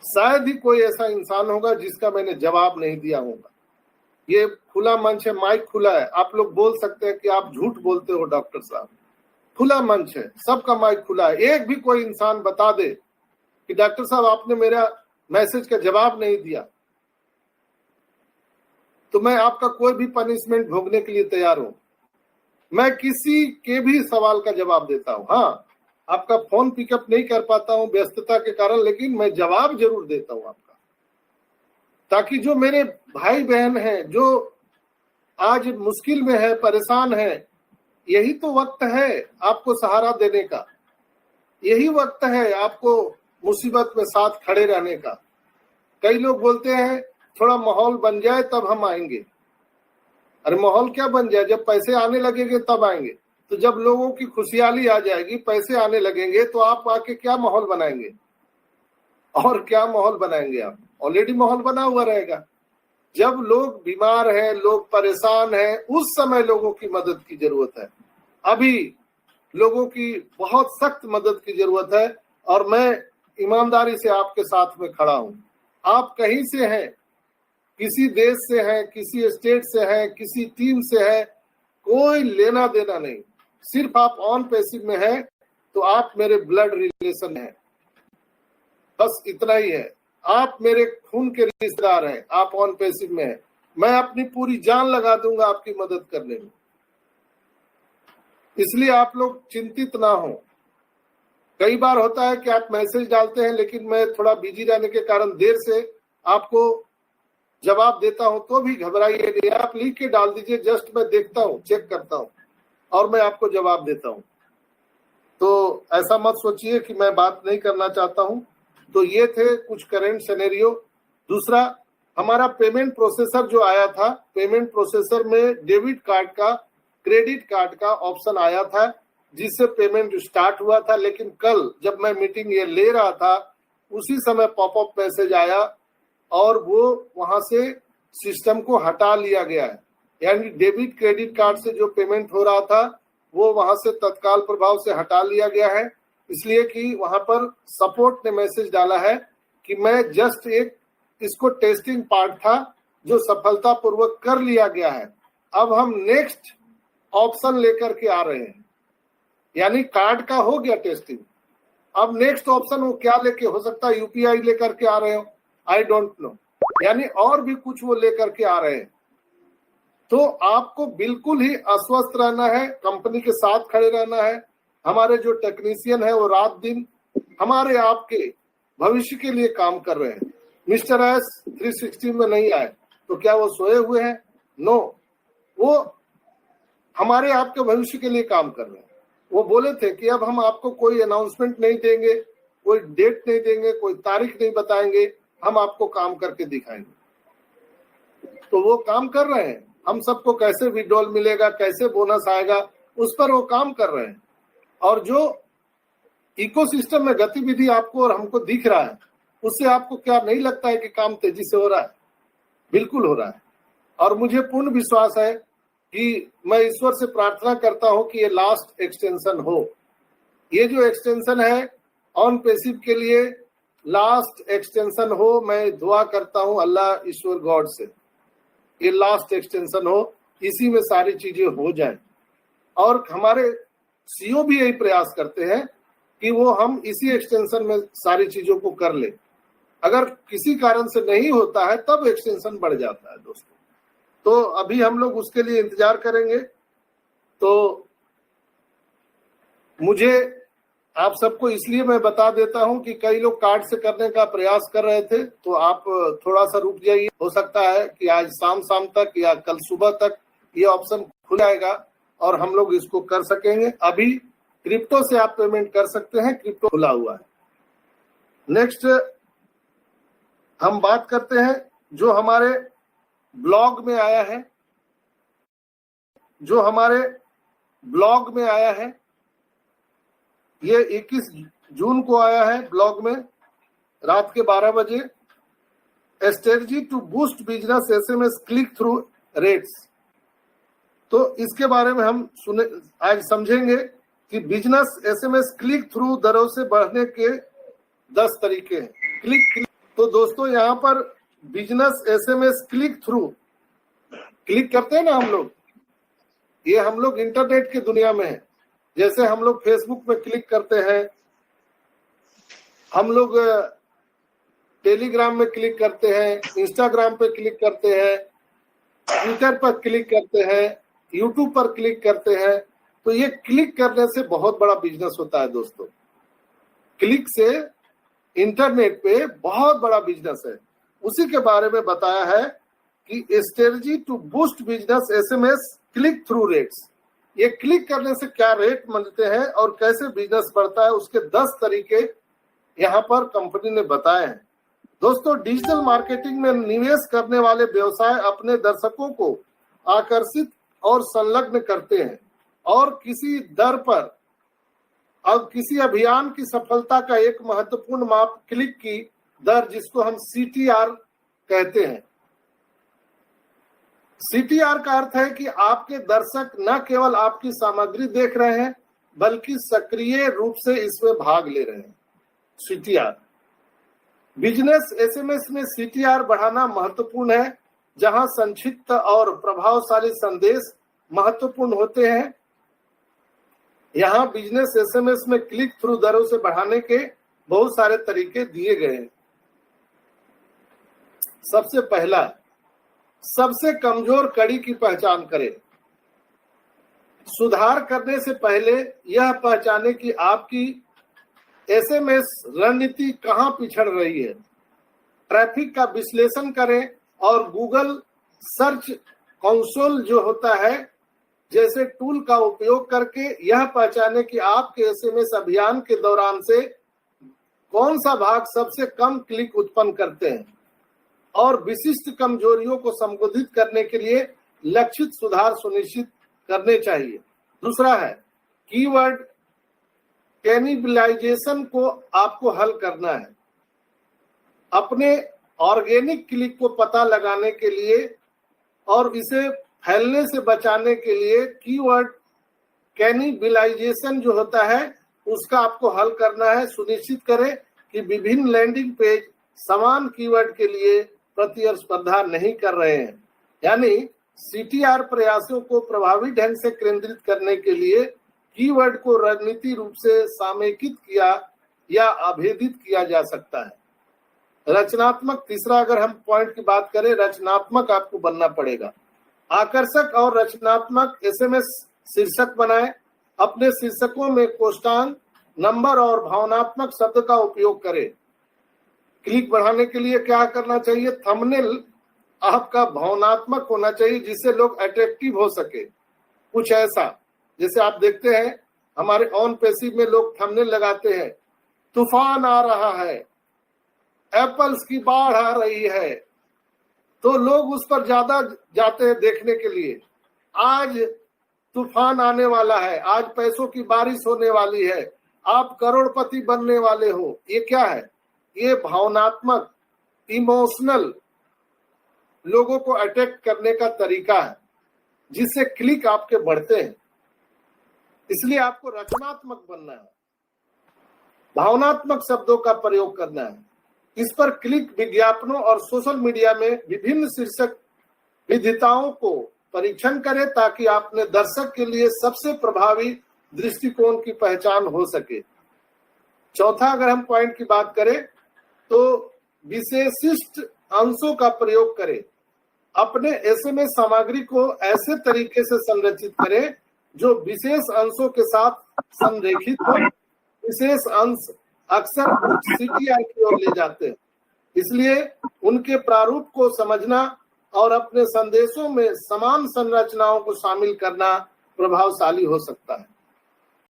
शायद ही कोई ऐसा इंसान होगा जिसका मैंने जवाब नहीं दिया होगा। ये खुला मंच है, माइक खुला है, आप लोग बोल सकते हैं कि आप झूठ बोलते हो डॉक्टर साहब। खुला मंच है, सबका माइक खुला है। एक भी कोई इंसान बता दे कि डॉक्टर साहब आपने मेरा मैसेज का जवाब नहीं दिया, तो मैं आपका कोई भी पनिशमेंट भोगने के लिए तैयार हूं। मैं किसी के भी सवाल का जवाब देता हूं। हाँ, आपका फोन पिकअप नहीं कर पाता हूं व्यस्तता के कारण, लेकिन मैं जवाब जरूर देता हूं आपका, ताकि जो मेरे भाई बहन हैं जो आज मुश्किल में है, परेशान है, यही तो वक्त है आपको सहारा देने का, यही वक्त है आपको मुसीबत में साथ खड़े रहने का। कई लोग बोलते हैं थोड़ा माहौल बन जाए तब हम आएंगे। अरे माहौल क्या बन जाए, जब पैसे आने लगेंगे तब आएंगे। तो जब लोगों की खुशहाली आ जाएगी, पैसे आने लगेंगे, तो आप आके क्या माहौल बनाएंगे? और क्या माहौल बनाएंगे आप? ऑलरेडी माहौल बना हुआ रहेगा। जब लोग बीमार हैं, लोग परेशान हैं, उस समय लोगों की मदद की जरूरत है। अभी लोगों की बहुत सख्त मदद की जरूरत है, और मैं ईमानदारी से आपके साथ में खड़ा हूं। आप कहीं से हैं, किसी देश से हैं, किसी स्टेट से हैं, किसी टीम से है, कोई लेना देना नहीं। सिर्फ आप ऑन पैसिव में हैं तो आप मेरे ब्लड रिलेशन हैं, बस इतना ही है। आप मेरे खून के रिश्तेदार हैं, आप ऑन पैसिव में हैं। मैं अपनी पूरी जान लगा दूंगा आपकी मदद करने में, इसलिए आप लोग चिंतित ना हो। कई बार होता है कि आप मैसेज डालते हैं, लेकिन मैं थोड़ा बिजी रहने के कारण देर से आपको जवाब देता हूं, तो भी घबराइए नहीं। आप लिख के डाल दीजिए, जस्ट मैं देखता हूं, चेक करता हूं और मैं आपको जवाब देता हूं। तो ऐसा मत सोचिए कि मैं बात नहीं करना चाहता हूं। तो ये थे कुछ करंट सिनेरियो। दूसरा, हमारा पेमेंट प्रोसेसर जो आया था, पेमेंट प्रोसेसर में डेबिट कार्ड का, क्रेडिट कार्ड का ऑप्शन आया था, जिससे पेमेंट स्टार्ट हुआ था। लेकिन कल जब मैं मीटिंग ये ले रहा था, उसी समय पॉपअप मैसेज आया और वो वहां से सिस्टम को हटा लिया गया है। यानी डेबिट क्रेडिट कार्ड से जो पेमेंट हो रहा था वो वहां से तत्काल प्रभाव से हटा लिया गया है, इसलिए कि वहां पर सपोर्ट ने मैसेज डाला है कि मैं जस्ट एक इसको टेस्टिंग पार्ट था जो सफलतापूर्वक कर लिया गया है। अब हम नेक्स्ट ऑप्शन लेकर के आ रहे हैं। यानी कार्ड का हो गया टेस्टिंग, अब नेक्स्ट ऑप्शन वो क्या लेके, हो सकता है यूपीआई लेकर के आ रहे हो, आई डोंट नो, यानी और भी कुछ वो लेकर के आ रहे हैं। तो आपको बिल्कुल ही आश्वस्त रहना है, कंपनी के साथ खड़े रहना है। हमारे जो टेक्नीशियन है वो रात दिन हमारे आपके भविष्य के लिए काम कर रहे हैं। मिस्टर एस 360 में नहीं आए तो क्या वो सोए हुए हैं? नो, वो हमारे आपके भविष्य के लिए काम कर रहे हैं। वो बोले थे कि अब हम आपको कोई अनाउंसमेंट नहीं देंगे, कोई डेट नहीं देंगे, कोई तारीख नहीं बताएंगे, हम आपको काम करके दिखाएंगे। तो वो काम कर रहे हैं। हम सबको कैसे विड्रॉल मिलेगा, कैसे बोनस आएगा, उस पर वो काम कर रहे हैं। और जो इकोसिस्टम में गतिविधि आपको और हमको दिख रहा है, उससे आपको क्या नहीं लगता है कि काम तेजी से हो रहा है? बिल्कुल हो रहा है। और मुझे पूर्ण विश्वास है कि मैं ईश्वर से प्रार्थना करता हूं कि ये लास्ट एक्सटेंशन हो। ये जो एक्सटेंशन है ऑन पैसिव के लिए लास्ट एक्सटेंशन हो। मैं दुआ करता हूं अल्लाह ईश्वर गॉड से ये लास्ट एक्सटेंशन हो, इसी में सारी चीजें हो जाएं। और हमारे सीईओ भी यही प्रयास करते हैं कि वो हम इसी एक्सटेंशन में सारी चीजों को कर ले। अगर किसी कारण से नहीं होता है तब एक्सटेंशन बढ़ जाता है दोस्तों। तो अभी हम लोग उसके लिए इंतजार करेंगे। तो मुझे आप सबको इसलिए मैं बता देता हूं कि कई लोग कार्ड से करने का प्रयास कर रहे थे, तो आप थोड़ा सा रुक जाइए। हो सकता है कि आज शाम तक या कल सुबह तक ये ऑप्शन खुल जाएगा और हम लोग इसको कर सकेंगे। अभी क्रिप्टो से आप पेमेंट कर सकते हैं, क्रिप्टो खुला हुआ है। नेक्स्ट हम बात करते हैं जो हमारे ब्लॉग में आया है, जो हमारे ब्लॉग में आया है, ये 21 जून को आया है ब्लॉग में रात के 12 बजे। Strategy to boost business SMS click through rates. तो इसके बारे में हम आज समझेंगे कि बिजनेस एसएमएस क्लिक थ्रू दरों से बढ़ने के 10 तरीके हैं। तो दोस्तों यहाँ पर business SMS click through click करते हैं ना हम लोग, ये हम लोग इंटरनेट की दुनिया में है। जैसे हम लोग फेसबुक पे क्लिक करते हैं, हम लोग टेलीग्राम में क्लिक करते हैं, इंस्टाग्राम पे क्लिक करते हैं, ट्विटर पर क्लिक करते हैं, यूट्यूब पर क्लिक करते हैं। तो ये क्लिक करने से बहुत बड़ा बिजनेस होता है दोस्तों। क्लिक से इंटरनेट पे बहुत बड़ा बिजनेस है। उसी के बारे में बताया है कि strategy to boost business SMS click through rates. ये क्लिक करने से क्या रेट मिलते हैं और कैसे बिजनेस बढ़ता है, उसके 10 तरीके यहाँ पर कंपनी ने बताए हैं। दोस्तों, डिजिटल मार्केटिंग में निवेश करने वाले व्यवसाय अपने दर्शकों को आकर्षित और संलग्न करते हैं और किसी दर पर अब किसी अभियान की सफलता का एक महत्वपूर्ण माप क्लिक की दर, जिसको हम CTR कहते हैं। CTR का अर्थ है कि आपके दर्शक न केवल आपकी सामग्री देख रहे हैं बल्कि सक्रिय रूप से इसमें भाग ले रहे हैं। CTR बिजनेस एसएमएस में CTR बढ़ाना महत्वपूर्ण है, जहां संक्षिप्त और प्रभावशाली संदेश महत्वपूर्ण होते हैं। यहाँ बिजनेस एसएमएस में क्लिक थ्रू दरों से बढ़ाने के बहुत सारे तरीके दिए गए हैं। सबसे पहला, सबसे कमजोर कड़ी की पहचान करें। सुधार करने से पहले यह पहचाने कि आपकी एसएमएस रणनीति कहां पिछड़ रही है। ट्रैफिक का विश्लेषण करें और गूगल सर्च कंसोल जो होता है जैसे टूल का उपयोग करके यह पहचाने कि आपके एसएमएस अभियान के दौरान से कौन सा भाग सबसे कम क्लिक उत्पन्न करते हैं और विशिष्ट कमजोरियों को संबोधित करने के लिए लक्षित सुधार सुनिश्चित करने चाहिए। दूसरा है कीवर्ड कैनिबलाइजेशन को आपको हल करना है। अपने ऑर्गेनिक क्लिक को पता लगाने के लिए और इसे फैलने से बचाने के लिए कीवर्ड कैनिबलाइजेशन जो होता है उसका आपको हल करना है। सुनिश्चित करें कि विभिन्न लैंडिंग पेज समान कीवर्ड के लिए प्रतिस्पर्धा नहीं कर रहे हैं। यानी CTR प्रयासों को प्रभावी ढंग से केंद्रित करने के लिए कीवर्ड को रणनीति रूप से समेकित किया या अभेदित किया जा सकता है। रचनात्मक, तीसरा अगर हम पॉइंट की बात करें, रचनात्मक आपको बनना पड़ेगा। आकर्षक और रचनात्मक एसएमएस शीर्षक बनाएं। अपने शीर्षकों में कोष्ठांक, नंबर और भावनात्मक शब्द का उपयोग करें। क्लिक बढ़ाने के लिए क्या करना चाहिए? थंबनेल आपका भावनात्मक होना चाहिए जिससे लोग अट्रैक्टिव हो सके। कुछ ऐसा जैसे आप देखते हैं हमारे ऑन पैसिव में लोग थंबनेल लगाते हैं, तूफान आ रहा है, एप्पल्स की बाढ़ आ रही है, तो लोग उस पर ज्यादा जाते हैं देखने के लिए। आज तूफान आने वाला है, आज पैसों की बारिश होने वाली है, आप करोड़पति बनने वाले हो। ये क्या है? ये भावनात्मक, इमोशनल लोगों को अट्रैक्ट करने का तरीका है जिससे क्लिक आपके बढ़ते हैं। इसलिए आपको रचनात्मक बनना है, भावनात्मक शब्दों का प्रयोग करना है। इस पर क्लिक विज्ञापनों और सोशल मीडिया में विभिन्न शीर्षक विधिताओं को परीक्षण करें ताकि अपने दर्शक के लिए सबसे प्रभावी दृष्टिकोण की पहचान हो सके। चौथा, अगर हम पॉइंट की बात करें तो विशेषिष्ट अंशों का प्रयोग करें। अपने एसएमएस सामग्री को ऐसे तरीके से संरचित करें जो विशेष अंशों के साथ संरेखित हो। विशेष अंश अक्सर CTR की ओर ले जाते हैं, इसलिए उनके प्रारूप को समझना और अपने संदेशों में समान संरचनाओं को शामिल करना प्रभावशाली हो सकता है।